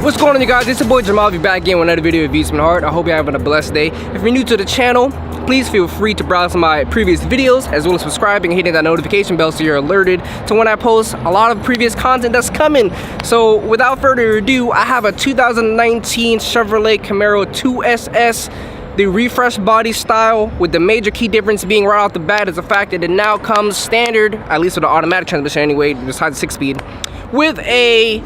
What's going on, you guys? It's your boy Jeameave back again with another video of Views from the Heart. I hope you're having a blessed day. If you're new to the channel, please feel free to browse my previous videos as well as subscribing and hitting that notification bell so you're alerted to when I post a lot of previous content that's coming. So without further ado, I have a 2019 Chevrolet Camaro 2SS, the refreshed body style, with the major key difference being right off the bat is the fact that it now comes standard, at least with the automatic transmission anyway, besides 6-speed, with a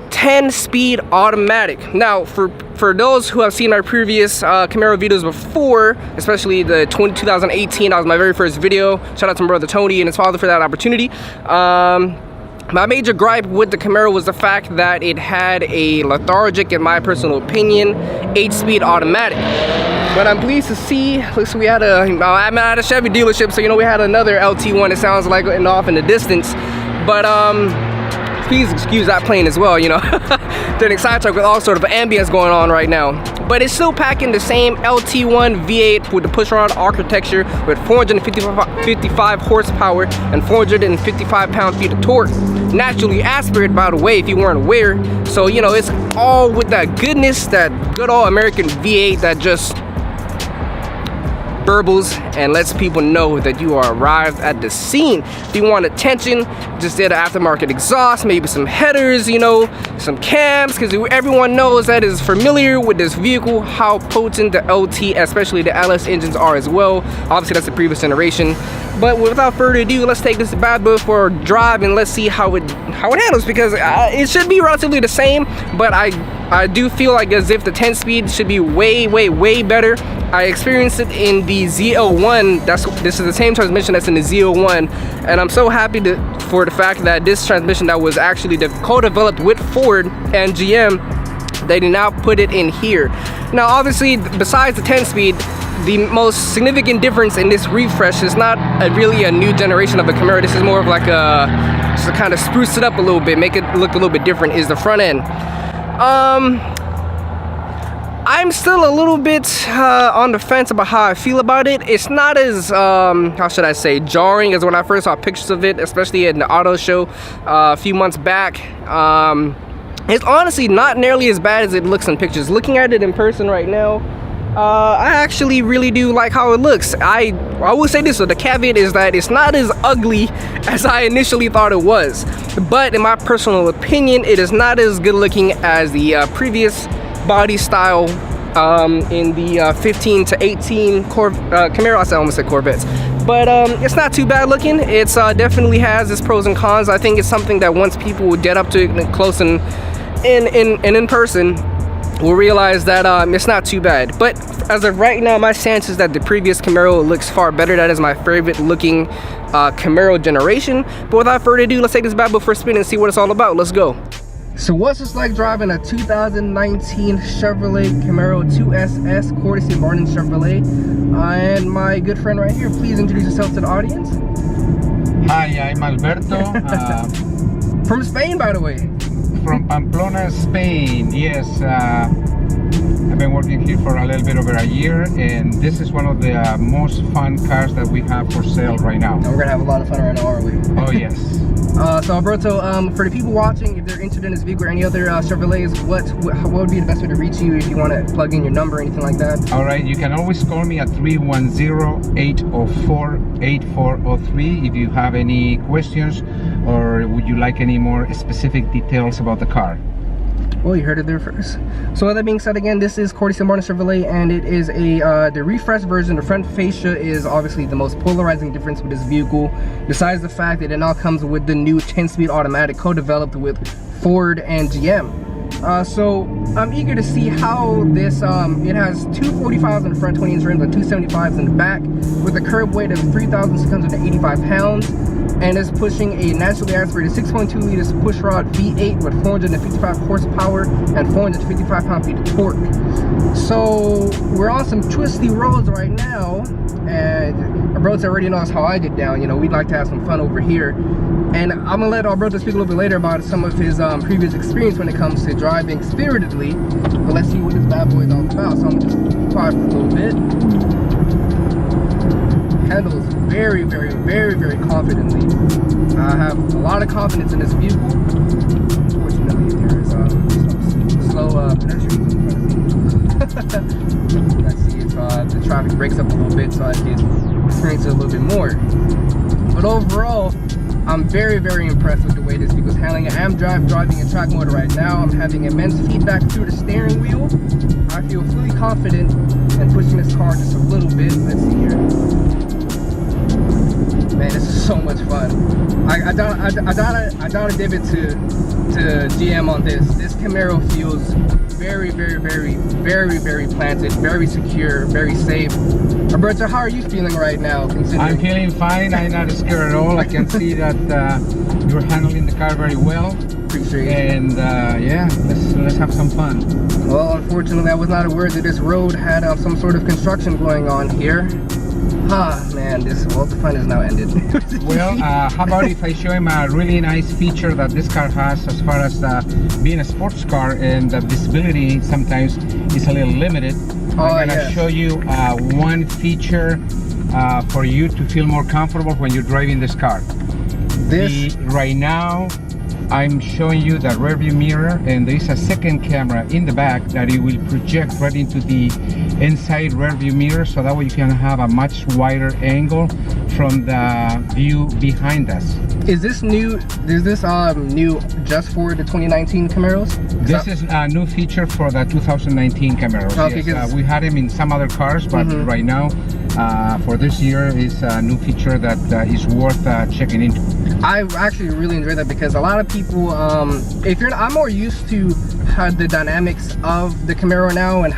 10-speed automatic. Now for those who have seen my previous Camaro videos before, especially the 2018, that was my very first video. Shout out to my brother Tony and his father for that opportunity. My major gripe with the Camaro was the fact that it had a lethargic, in my personal opinion, 8-speed automatic. But I'm pleased to see, looks we had I'm at a Chevy dealership, so we had another LT1, it sounds like, off in the distance. But please excuse that plane as well, Getting sidetracked with all sort of ambience going on right now. But it's still packing the same LT1 V8 with the push-rod architecture with 455 horsepower and 455 pound-feet of torque. Naturally aspirated, by the way, if you weren't aware. So, it's all with that goodness, that good old American V8 that just burbles and lets people know that you are arrived at the scene. If you want attention, just did an aftermarket exhaust, maybe some headers, some cams, because everyone knows that is familiar with this vehicle how potent the LT, especially the LS engines are as well. Obviously that's the previous generation. But without further ado, let's take this bad boy for a drive and let's see how it handles, because it should be relatively the same, but I do feel like as if the 10-speed should be way better. I experienced it in the ZL1. This is the same transmission that's in the ZL1, and I'm so happy for the fact that this transmission that was actually co-developed with Ford and GM, they did not put it in here. Now obviously, besides the 10-speed, the most significant difference in this refresh is not really a new generation of the Camaro. This is more of like just to kind of spruce it up a little bit, make it look a little bit different, is the front end. I'm still a little bit on the fence about how I feel about it. It's not as, how should I say, jarring as when I first saw pictures of it, especially at the auto show a few months back. It's honestly not nearly as bad as it looks in pictures. Looking at it in person right now, I actually really do like how it looks. I will say this, so the caveat is that it's not as ugly as I initially thought it was. But in my personal opinion, it is not as good looking as the previous body style in the 15 to 18 Camaro. I almost said Corvettes, but it's not too bad looking. It's definitely has its pros and cons. I think it's something that once people will get up to it close and in person, will realize that it's not too bad. But as of right now, my stance is that the previous Camaro looks far better. That is my favorite looking Camaro generation. But without further ado, let's take this bad boy for a spin and see what it's all about. Let's go. So what's this like driving a 2019 Chevrolet Camaro 2SS, courtesy of Martin Chevrolet? And my good friend right here, please introduce yourself to the audience. Hi, I'm Alberto. From Spain, by the way. From Pamplona, Spain. Yes, I've been working here for a little bit over a year, and this is one of the most fun cars that we have for sale right now. And we're gonna have a lot of fun right now, aren't we? Oh yes. So Alberto, for the people watching, if they're interested in this vehicle or any other Chevrolets, what would be the best way to reach you if you want to plug in your number or anything like that? All right, you can always call me at 310-804-8403 if you have any questions or would you like any more specific details about the car. Well, you heard it there first. So with that being said, again, this is courtesy of Martin Chevrolet, and it is the refreshed version. The front fascia is obviously the most polarizing difference with this vehicle, besides the fact that it now comes with the new 10-speed automatic co-developed with Ford and GM. So I'm eager to see how this, it has 245s in the front, 20-inch rims, and 275s in the back, with a curb weight of 3,685 pounds. And is pushing a naturally aspirated 6.2 liters pushrod V8 with 455 horsepower and 455 pound-feet of torque. So we're on some twisty roads right now, and Alberto already knows how I get down. We'd like to have some fun over here, and I'm gonna let Alberto speak a little bit later about some of his previous experience when it comes to driving spiritedly. But let's see what this bad boy is all about. So I'm gonna just try for a little bit. Handles very confidently. I have a lot of confidence in this vehicle. Unfortunately, there is some brakes up a little bit so I could experience it a little bit more. But overall, I'm very, very impressed with the way this vehicle's handling it. I am driving in track mode right now. I'm having immense feedback through the steering wheel. I feel fully confident in pushing this car just a little bit. Let's see here. Man, this is so much fun. I gotta give it to GM on this. This Camaro feels very, very, very, very, very planted, very secure, very safe. Alberto, how are you feeling right now? I'm feeling fine. I'm not scared at all. I can see that you're handling the car very well. Appreciate it. And yeah, let's have some fun. Well, unfortunately, I was not aware that this road had some sort of construction going on here. Man, the fun is now ended. Well, how about if I show him a really nice feature that this car has as far as being a sports car, and the visibility sometimes is a little limited. I'm gonna show you one feature for you to feel more comfortable when you're driving this car. Right now, I'm showing you the rear view mirror, and there is a second camera in the back that it will project right into the inside rear view mirror, so that way you can have a much wider angle from the view behind us. Is this new? Is this new just for the 2019 Camaros? This is a new feature for the 2019 Camaros. Okay, yes, we had them in some other cars, but right now for this year is a new feature that is worth checking into. I actually really enjoy that because a lot of people, I'm more used to how the dynamics of the Camaro now and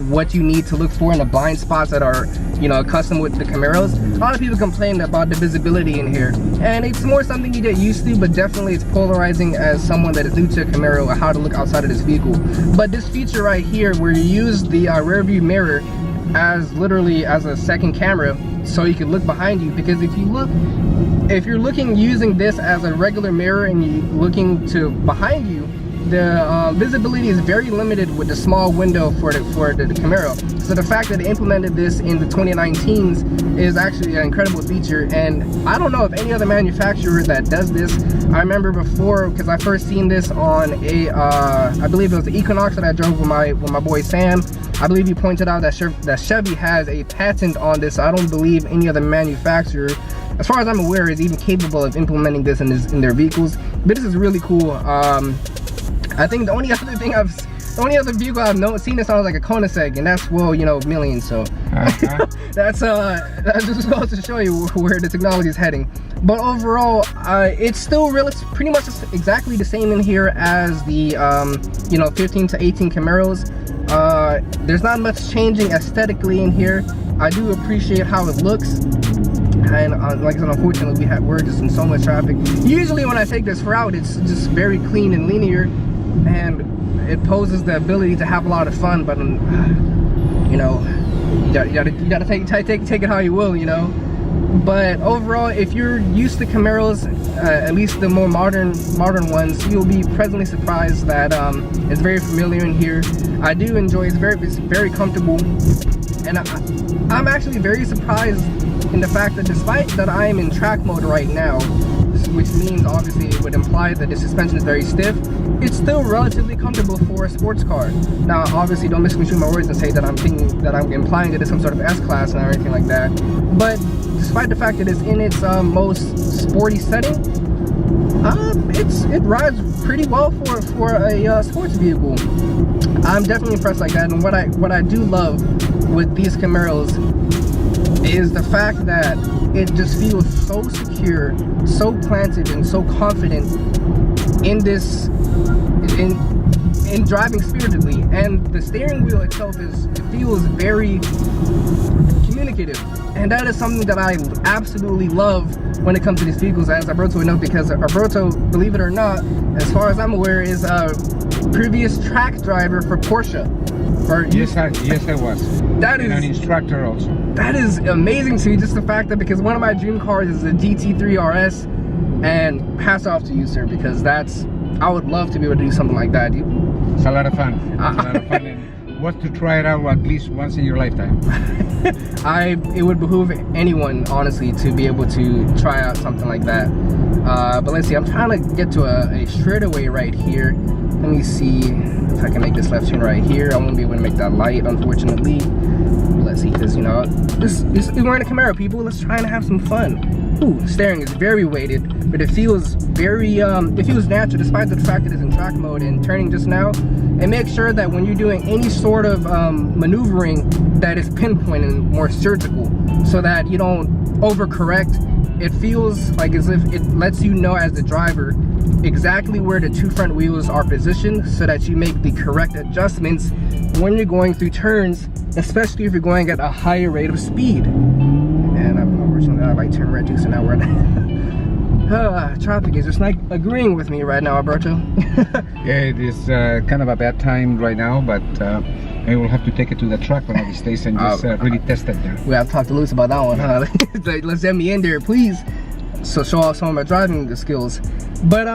what you need to look for in the blind spots that are, accustomed with the Camaros. A lot of people complain about the visibility in here, and it's more something you get used to, but definitely it's polarizing as someone that is new to a Camaro and how to look outside of this vehicle. But this feature right here, where you use the rear view mirror literally as a second camera, so you can look behind you, because if you're using this as a regular mirror and you're looking to behind you, the visibility is very limited with the small window for the Camaro. So the fact that they implemented this in the 2019s is actually an incredible feature, and I don't know of any other manufacturer that does this. I remember before, because I first seen this on I believe it was the Equinox that I drove with my boy Sam. I believe he pointed out that Chevy has a patent on this. I don't believe any other manufacturer, as far as I'm aware, is even capable of implementing this in their vehicles. But this is really cool. I think the only other vehicle I've seen this on is like a Koenigsegg, and that's, well, millions. So that just goes to show you where the technology is heading. But overall, it's still pretty much exactly the same in here as the 15 to 18 Camaros. There's not much changing aesthetically in here. I do appreciate how it looks. And like I said, unfortunately, we're just in so much traffic. Usually when I take this route, it's just very clean and linear, and it poses the ability to have a lot of fun. But you gotta take it how you will, But overall, if you're used to Camaros, at least the more modern ones, you'll be pleasantly surprised that it's very familiar in here. I do enjoy it. It's very comfortable, and I'm actually very surprised in the fact that despite that I am in track mode right now, which means obviously it would imply that the suspension is very stiff, it's still relatively comfortable for a sports car. Now obviously don't misconstrue my words and say that I'm implying that it's some sort of S-Class or anything like that, but despite the fact that it's in its most sporty setting, it rides pretty well for a sports vehicle. I'm definitely impressed like that. And what I do love with these Camaros is the fact that it just feels so secure, so planted, and so confident in driving spiritedly. And the steering wheel itself feels very communicative, and that is something that I absolutely love when it comes to these vehicles, as Alberto would know, because Alberto, believe it or not, as far as I'm aware, is a previous track driver for Porsche. Yes, I was. That is an instructor also. That is amazing to me, just the fact that, because one of my dream cars is a GT3 RS, and hats off to you, sir, because I would love to be able to do something like that. It's a lot of fun. It's a lot of fun, and what to try it out at least once in your lifetime. It would behoove anyone, honestly, to be able to try out something like that. But let's see, I'm trying to get to a straightaway right here. Let me see if I can make this left turn right here. I won't be able to make that light, unfortunately. let's see, because, you know, this we're in a Camaro, people. Let's try and have some fun. Ooh, steering is very weighted, but it feels very, it feels natural despite the fact that it's in track mode. And turning just now, and make sure that when you're doing any sort of maneuvering, that is pinpoint and more surgical, so that you don't overcorrect. It feels like as if it lets you know as the driver exactly where the two front wheels are positioned, so that you make the correct adjustments when you're going through turns, especially if you're going at a higher rate of speed. And unfortunately, I like turn red too, so now we're traffic is just like agreeing with me right now, Alberto. Yeah, it is kind of a bad time right now, but I will have to take it to the truck one of these days and just really test it there. We have to talk to Luis about that one, huh? Like, let's get me in there, please. So show off some of my driving skills. But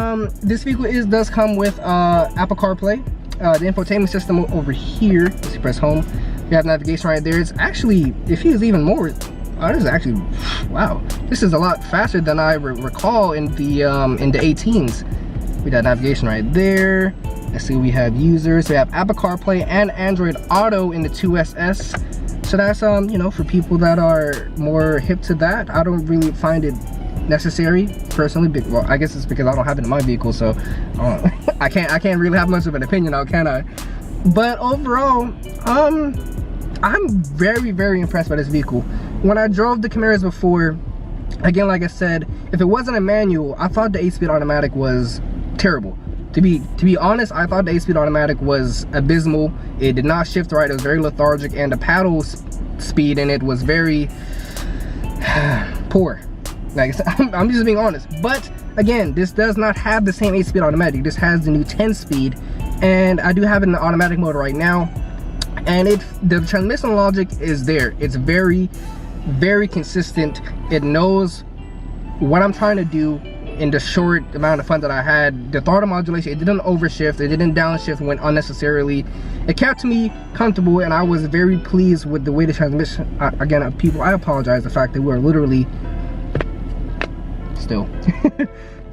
this vehicle does come with Apple CarPlay, the infotainment system over here. Let's see, press home. We have navigation right there. It's actually, it feels even more. Oh, this is actually, wow. This is a lot faster than I recall in the 18s. We got navigation right there. Let's see, we have users. We have Apple CarPlay and Android Auto in the 2SS. So that's you know, for people that are more hip to that. I don't really find it necessary personally. Well, I guess it's because I don't have it in my vehicle, so I can't really have much of an opinion on, can I? But overall, I'm very, very impressed by this vehicle. When I drove the Camaros before, again, like I said, if it wasn't a manual, I thought the 8-speed automatic was terrible. To be honest, I thought the 8-speed automatic was abysmal. It did not shift right. It was very lethargic, and the paddle speed in it was very poor. Like I said, I'm just being honest. But again, this does not have the same 8-speed automatic. This has the new 10-speed, and I do have it in the automatic mode right now. And the transmission logic is there. It's very, very consistent. It knows what I'm trying to do in the short amount of fun that I had. The throttle modulation, it didn't overshift, it didn't downshift when unnecessarily. It kept me comfortable, and I was very pleased with the way the transmission, again, people, I apologize the fact that we're literally still.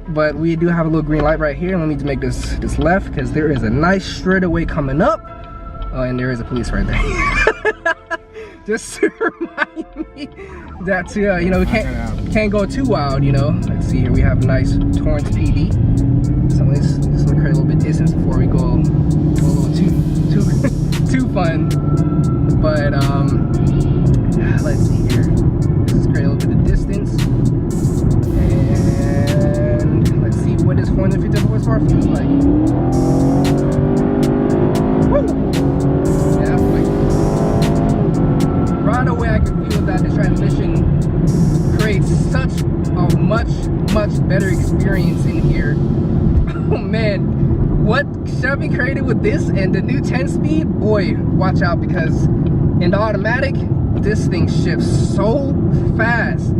But we do have a little green light right here. Let me just make this left, because there is a nice straightaway coming up. Oh, and there is a police right there. Just to remind me that you know, we can't go too wild, you know. Let's see here, we have a nice Torrance PD. So let's create a little bit of distance before we go a little too fun. But let's see here. Let's create a little bit of distance, and let's see what this 450 horsepower feels like. Woo! Right away, I can feel that the transmission creates such a much better experience in here. Oh man, what Chevy created with this and the new 10-speed, boy, watch out, because in the automatic, this thing shifts so fast,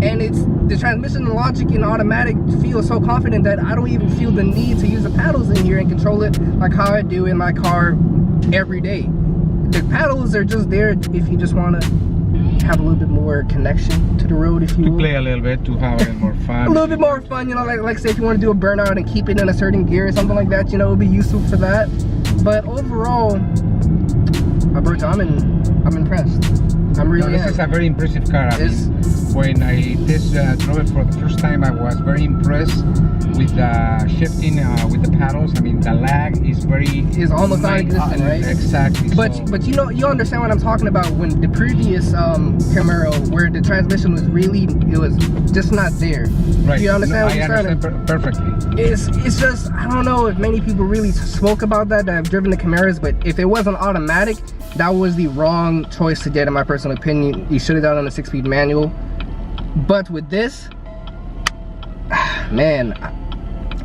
and the transmission logic in automatic feels so confident that I don't even feel the need to use the paddles in here and control it like how I do in my car every day. The paddles are just there if you just want to have a little bit more connection to the road, if you will. To play a little bit, to have a little more fun. A little bit more fun, you know, like say if you want to do a burnout and keep it in a certain gear or something like that, you know, it would be useful for that. But overall, Alberto, I'm impressed. I'm really This is a very impressive car. I mean, when I drove it for the first time, I was very impressed with the shifting with the paddles. I mean, the lag is almost non-existent, right? Exactly. But you know, you understand what I'm talking about. When the previous Camaro, where the transmission was it was just not there. Right. You understand what I'm saying? Perfectly. It's just, I don't know if many people really spoke about that have driven the Camaros, but if it wasn't automatic, that was the wrong choice to get, in my personal opinion. You should have done it on a 6-speed manual. But with this, man,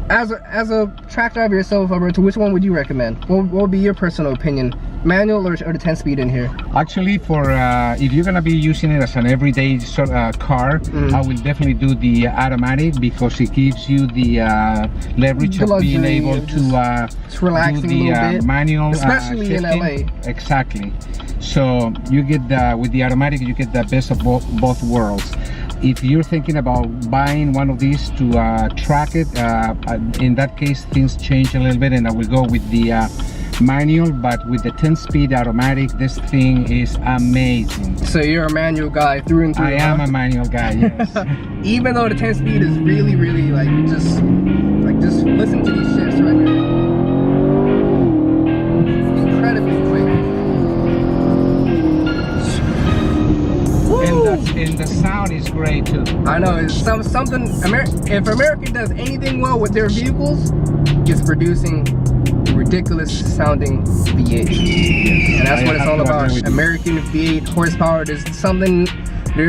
as a track driver yourself, Alberto, which one would you recommend? What would be your personal opinion, manual or the 10-speed in here? Actually, for if you're gonna be using it as an everyday car, I will definitely do the automatic, because it gives you the leverage of being able to do the manual, especially in LA. Exactly. So you get with the automatic, you get the best of both worlds. If you're thinking about buying one of these to track it, in that case things change a little bit, and I will go with the manual, but with the 10-speed automatic, this thing is amazing. So you're a manual guy through and through. I am a manual guy, yes. Even though the 10-speed is really, really just listen to these shifts right there. Incredibly quick. And the sound is great too. I know, it's something. If America does anything well with their vehicles, it's producing ridiculous sounding V8, and that's what it's all about. American V8 horsepower. There's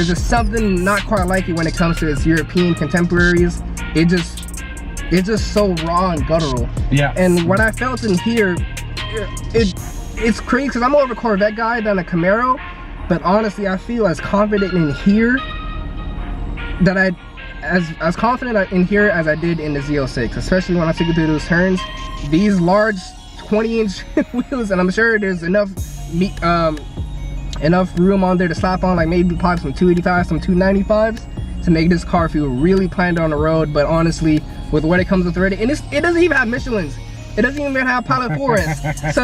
just something not quite like it when it comes to its European contemporaries. It's just so raw and guttural. Yeah. And what I felt in here, it's crazy because I'm more of a Corvette guy than a Camaro. But honestly, I feel as confident in here that as confident in here as I did in the Z06, especially when I took it through those turns. These large 20-inch wheels, and I'm sure there's enough room on there to slap on, like maybe probably some 285s, some 295s, to make this car feel really planted on the road. But honestly, with what it comes with already, and it doesn't even have Michelin's. It doesn't even have Pilot Forest. So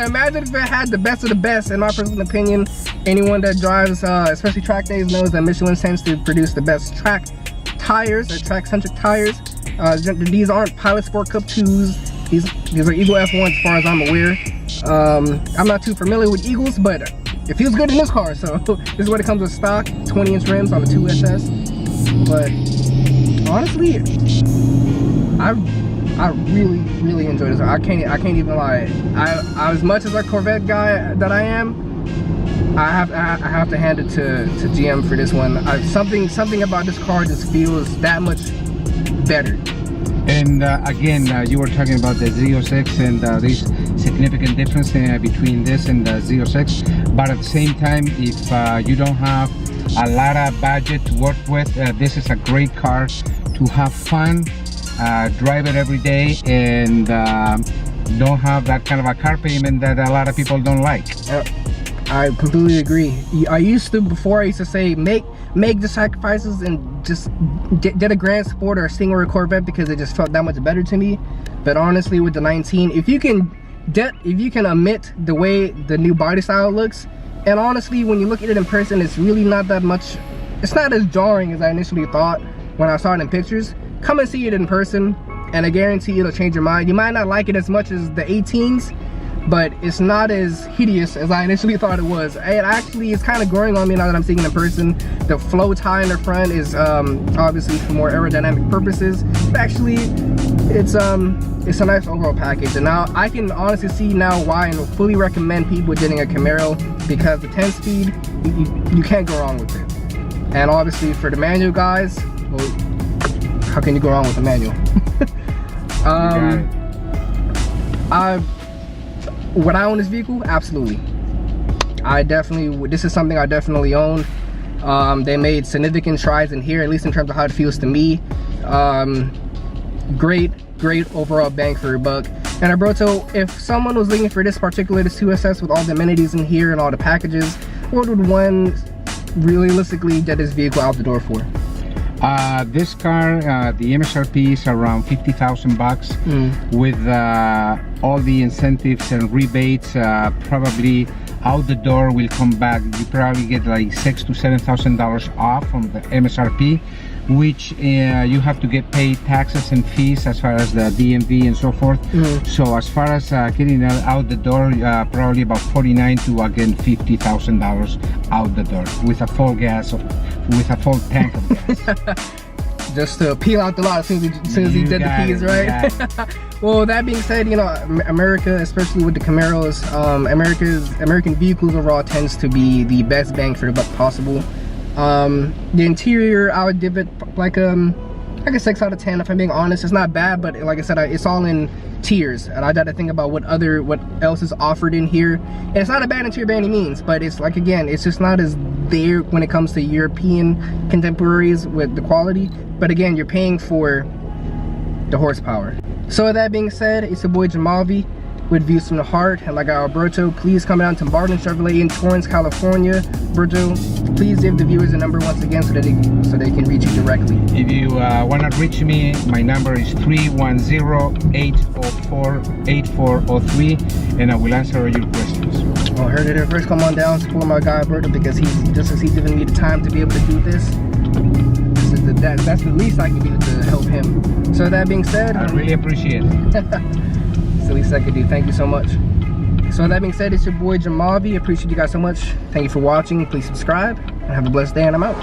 imagine if it had the best of the best. In my personal opinion, anyone that drives, especially track days, knows that Michelin tends to produce the best track tires, or track-centric tires. These aren't Pilot Sport Cup 2s. These are Eagle F1s as far as I'm aware. I'm not too familiar with Eagles, but it feels good in this car. So this is what it comes with stock, 20-inch rims on the 2SS. But honestly, I really enjoy this. I can't even lie. I as much as a Corvette guy that I am, I have to hand it to GM for this one. Something about this car just feels that much better. And again, you were talking about the Z06, and there's significant difference between this and the Z06. But at the same time, if you don't have a lot of budget to work with, this is a great car to have fun. Drive it every day, and don't have that kind of a car payment that a lot of people don't like. I completely agree. Before I used to say make the sacrifices and just get a Grand Sport or a Stinger or a Corvette because it just felt that much better to me. But honestly, with the 19, if you can omit the way the new body style looks, and honestly, when you look at it in person, it's really not that much. It's not as jarring as I initially thought when I saw it in pictures. Come and see it in person, and I guarantee it'll change your mind. You might not like it as much as the 18s, but it's not as hideous as I initially thought it was. And actually, it's kind of growing on me now that I'm seeing it in person. The flow tie in the front is obviously for more aerodynamic purposes. But actually, it's a nice overall package. And now I can honestly see now why and fully recommend people getting a Camaro, because the 10-speed, you can't go wrong with it. And obviously for the manual guys, well, how can you go wrong with a manual? Would I own this vehicle? Absolutely. This is something I definitely own. They made significant strides in here, at least in terms of how it feels to me. Great overall bang for your buck. And Alberto, if someone was looking for this 2SS with all the amenities in here and all the packages, what would one realistically get this vehicle out the door for? This car, the MSRP is around $50,000 with all the incentives and rebates. Probably out the door will come back. You probably get like $6,000 to $7,000 off from the MSRP, which you have to get paid taxes and fees as far as the DMV and so forth. So as far as getting out the door, probably about $49,000 to again $50,000 out the door with a full gas, with a full tank of gas. Just to peel out the lot as soon as he did the keys, right? Well, that being said, you know, America, especially with the Camaros, American vehicles overall tends to be the best bang for the buck possible. The interior, I would give it like a 6 out of 10 if I'm being honest. It's not bad, but like I said, it's all in tiers, and I got to think about what else is offered in here. And it's not a bad interior by any means, but it's like, again, it's just not as there when it comes to European contemporaries with the quality. But again, you're paying for the horsepower. So with that being said, it's your boy Jeameave. with Views from the Heart. And like Alberto, please come down to Martin Chevrolet in Torrance, California. Alberto, please give the viewers a number once again so that they can reach you directly. If you want to reach me, my number is 310-804-8403, and I will answer all your questions. Well, heard it here first. Come on down, support my guy Alberto, because he's giving me the time to be able to do this. That's the least I can do to help him. So that being said, I really appreciate it. It's the least I can do. Thank you so much. So that being said, it's your boy Jeameave. Appreciate you guys so much. Thank you for watching. Please subscribe and have a blessed day, and I'm out.